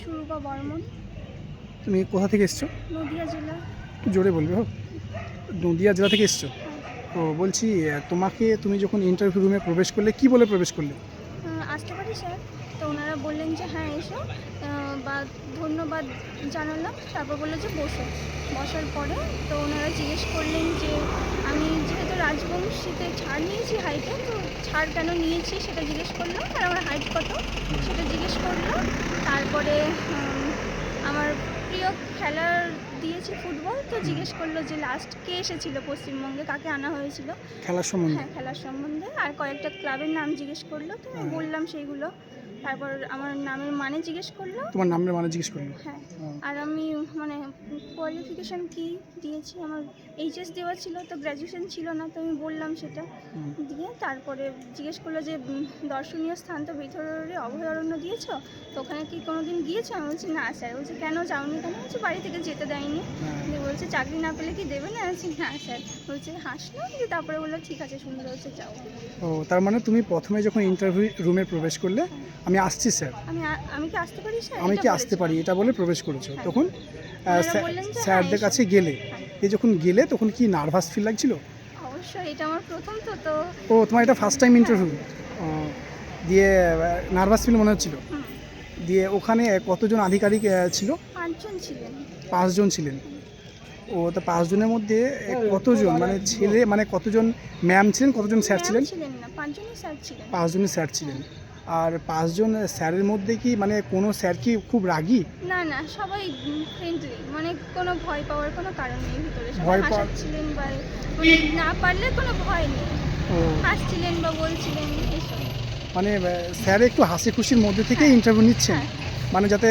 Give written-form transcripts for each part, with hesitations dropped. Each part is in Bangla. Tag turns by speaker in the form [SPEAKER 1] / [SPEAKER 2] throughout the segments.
[SPEAKER 1] সুরূপা বর্মন।
[SPEAKER 2] তুমি কোথা থেকে এসছো?
[SPEAKER 1] নদিয়া জেলা।
[SPEAKER 2] একটু জোরে বলবে হোক। নদিয়া জেলা থেকে এসছো?
[SPEAKER 1] হ্যাঁ।
[SPEAKER 2] ও বলছি তুমি যখন ইন্টারভিউ রুমে প্রবেশ করলে কি বলে প্রবেশ করলে?
[SPEAKER 1] আসতে পারি স্যার? তো ওনারা বললেন যে হ্যাঁ এসো, বা ধন্যবাদ জানালাম। তারপর বললো যে বসো। বসার পরে তো ওনারা জিজ্ঞেস করলেন যে আমি যেহেতু রাজবংশীতে ছাড় নিয়েছি হাইটে, তো ছাড় কেন নিয়েছি সেটা জিজ্ঞেস করলো, আর আমার হাইট কত সেটা জিজ্ঞেস করলো। তারপরে আমার প্রিয় খেলার দিয়েছি ফুটবল, তো জিজ্ঞেস করলো যে লাস্ট কে এসেছিল পশ্চিমবঙ্গে, কাকে আনা হয়েছিল
[SPEAKER 2] খেলার সম্বন্ধে?
[SPEAKER 1] হ্যাঁ, খেলার সম্বন্ধে। আর কয়েকটা ক্লাবের নাম জিজ্ঞেস করলো, তো আমি বললাম সেইগুলো। তারপর আমার নামের মানে জিজ্ঞেস করলো।
[SPEAKER 2] তোমার নামের মানে জিজ্ঞেস করলো?
[SPEAKER 1] হ্যাঁ। আর আমি মানে কোয়ালিফিকেশান কি দিয়েছি, আমার এইচএস দেওয়া ছিল, তো গ্র্যাজুয়েশন ছিল না, তো আমি বললাম সেটা দিয়ে। তারপরে জিজ্ঞেস করলো যে দর্শনীয় স্থান তো ভিতরে অভয়ারণ্য দিয়েছো, তো ওখানে কি কোনো দিন গিয়েছো? আমি বলছি না স্যার। বলছে কেন যাওনি? কেন? বলছি বাড়ি থেকে যেতে দেয়নি। বলছে চাকরি না পেলে কি দেবে না? বলছি না স্যার। বলছে হাসলো, তারপরে বললো ঠিক আছে, সুন্দর হচ্ছে, যাও।
[SPEAKER 2] ও তার মানে তুমি প্রথমে যখন ইন্টারভিউ রুমে প্রবেশ করলে আমি আসছি স্যার,
[SPEAKER 1] আমি কি আসতে পারি স্যার?
[SPEAKER 2] আমি কি আসতে পারি এটা বলে প্রবেশ করেছো।
[SPEAKER 1] হ্যাঁ।
[SPEAKER 2] তখন
[SPEAKER 1] বললেন যে
[SPEAKER 2] স্যারদের কাছে গেলে, এই যখন গেলে তখন কি নার্ভাস ফিল লাগছিল?
[SPEAKER 1] অবশ্যই, এটা আমার প্রথম তো।
[SPEAKER 2] ও তোমার এটা ফার্স্ট টাইম ইন্টারভিউ? দিয়ে নার্ভাস ফিল মনে হচ্ছিল? দিয়ে ওখানে কতজন আধিকারিক ছিল?
[SPEAKER 1] 5 জন ছিলেন।
[SPEAKER 2] 5 জন ছিলেন। ও তা 5 জনের মধ্যে কতজন মানে ছেলে, মানে কতজন ম্যাম ছিলেন, কতজন স্যার ছিলেন?
[SPEAKER 1] ছিলেন না, 5 জনই স্যার ছিলেন।
[SPEAKER 2] 5 জনই স্যার ছিলেন। আর 5 জন স্যারের মধ্যে কি মানে কোনো স্যার কি খুব রাগী?
[SPEAKER 1] না না, সবাই ফ্রেন্ডলি, মানে কোনো ভয় পাওয়ার কোনো কারণ নেই ভিতরে। সবাই
[SPEAKER 2] ভয়
[SPEAKER 1] হাসছিলেন বা মানে না পারলে কোনো ভয় নেই,
[SPEAKER 2] ও
[SPEAKER 1] হাসছিলেন বা বলছিলেন এইসব।
[SPEAKER 2] মানে স্যার একটু হাসি খুশির মধ্যে থেকে ইন্টারভিউ নিচ্ছেন,
[SPEAKER 1] হ্যাঁ।
[SPEAKER 2] মানে যাতে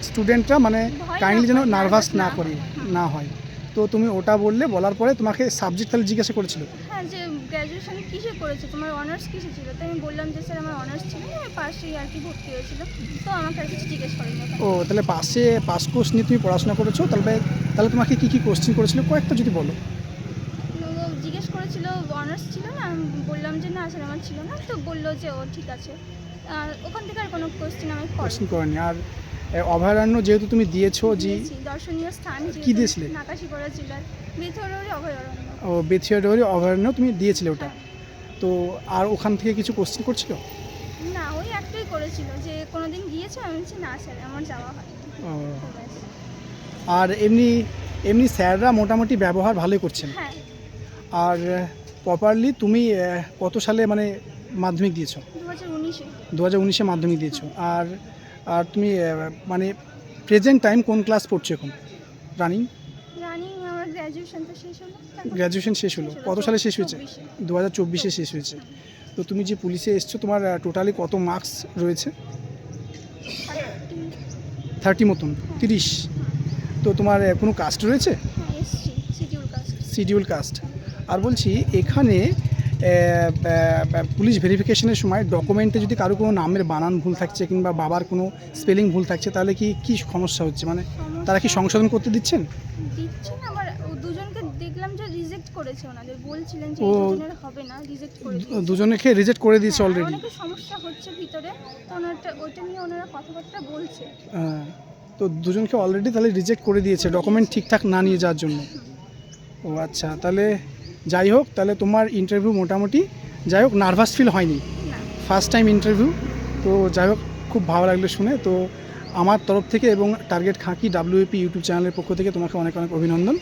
[SPEAKER 2] স্টুডেন্টরা মানে
[SPEAKER 1] ভয়
[SPEAKER 2] কাইন্ডলি
[SPEAKER 1] না
[SPEAKER 2] যেন
[SPEAKER 1] পায়,
[SPEAKER 2] নার্ভাস
[SPEAKER 1] nervous
[SPEAKER 2] না করে না হয়। তো তুমি ওটা বললে, বলার পরে তোমাকে সাবজেক্ট তাহলে জিজ্ঞাসা করেছিল?
[SPEAKER 1] হ্যাঁ, যে গ্র্যাজুয়েশন কিসে করেছে, তোমার অনার্স কিসে ছিল? তো আমি বললাম যে স্যার আমার অনার্স ছিল, আমি পাশেই আর কি ভর্তি হয়েছিল। তো আমাকে আর কিছু জিজ্ঞেস করেনি ওখানে।
[SPEAKER 2] ও তাহলে পাস কোর্স নিয়ে তুমি পড়াশোনা করেছো, তাহলে তাহলে তোমাকে কী কী কোশ্চেন করেছিল কয়েকটা যদি বলো।
[SPEAKER 1] ও জিজ্ঞেস করেছিল অনার্স ছিল না, আমি বললাম যে না স্যার আমার ছিল না, তো বললো যে ও ঠিক আছে। আর ওখান থেকে আর কোনো কোশ্চেন আমি
[SPEAKER 2] কোশ্চেন করেনি। আর অভয়ারণ্য যেহেতু তুমি দিয়েছো, যে
[SPEAKER 1] দর্শনীয় স্থান
[SPEAKER 2] কি দিয়েছিলে?
[SPEAKER 1] নাকাশিপাড়া জেলার ভিতরের অভয়ারণ্য।
[SPEAKER 2] ও বেথিয়াডোরি অভয়ারণ্য তুমি দিয়েছিলে ওটা।
[SPEAKER 1] হ্যাঁ।
[SPEAKER 2] তো আর ওখান থেকে কিছু কোশ্চেন করছিল?
[SPEAKER 1] না, ওই একটাই করেছিল যে কোনোদিন গিয়েছে, আমি বলছি না স্যার আমার যাওয়া হয়।
[SPEAKER 2] ও আর এমনি এমনি স্যাররা মোটামুটি ব্যবহার ভালোই করছেন?
[SPEAKER 1] হ্যাঁ।
[SPEAKER 2] আর প্রপারলি তুমি কত সালে মানে মাধ্যমিক দিয়েছো?
[SPEAKER 1] 2019-এ।
[SPEAKER 2] 2019-এ মাধ্যমিক দিয়েছো। আর আর তুমি মানে প্রেজেন্ট টাইম কোন ক্লাস পড়ছো এখন রানিং?
[SPEAKER 1] আমার গ্র্যাজুয়েশন তো শেষ হলো।
[SPEAKER 2] গ্র্যাজুয়েশন শেষ হলো। কত সালে শেষ হয়েছে? 2024-এ শেষ হয়েছে। তো তুমি যে পুলিশে এসছো, তোমার টোটালি কত মার্কস রয়েছে? 30 মতন, 30। তো তোমার কোনো কাস্ট রয়েছে?
[SPEAKER 1] হ্যাঁ, এসছি,
[SPEAKER 2] শিডিউল কাস্ট। আর বলছি এখানে পুলিশ ভেরিফিকেশনের সময় ডকুমেন্টে যদি কারো কোনো নামের বানান ভুল থাকছে কিংবা বাবার কোনো স্পেলিং ভুল থাকছে, তাহলে কি সমস্যা হচ্ছে? মানে তারা কি সংশোধন করতে দিচ্ছেন?
[SPEAKER 1] আবার দুজনকে দেখলাম যে রিজেক্ট করেছে, ওনাদের বলছিলেন যে দুজনের হবে না, রিজেক্ট করে দিয়েছে।
[SPEAKER 2] দুজনকে রিজেক্ট করে দিয়েছে অলরেডি?
[SPEAKER 1] অনেক সমস্যা হচ্ছে ভিতরে, তো ওইটা নিয়ে ওনারা কথাবার্তা বলছে।
[SPEAKER 2] তো দুজনকে অলরেডি তাহলে রিজেক্ট করে দিয়েছে ডকুমেন্ট ঠিকঠাক না নিয়ে যাওয়ার জন্য। ও আচ্ছা, তাহলে যাই হোক, তাহলে তোমার ইন্টারভিউ মোটামুটি যাই হোক, নার্ভাস ফিল হয়নি? ফার্স্ট টাইম ইন্টারভিউ তো যাই হোক, খুব ভালো লাগলো শুনে। তো আমার তরফ থেকে এবং টার্গেট খাঁকি WAP ইউটিউব চ্যানেলের পক্ষ থেকে তোমাকে অনেক অনেক অভিনন্দন।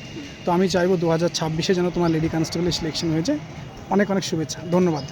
[SPEAKER 2] তো আমি চাইবো 2026-এ যেন তোমার লেডি কনস্টেবলের সিলেকশন হয়ে যায়। অনেক অনেক শুভেচ্ছা, ধন্যবাদ।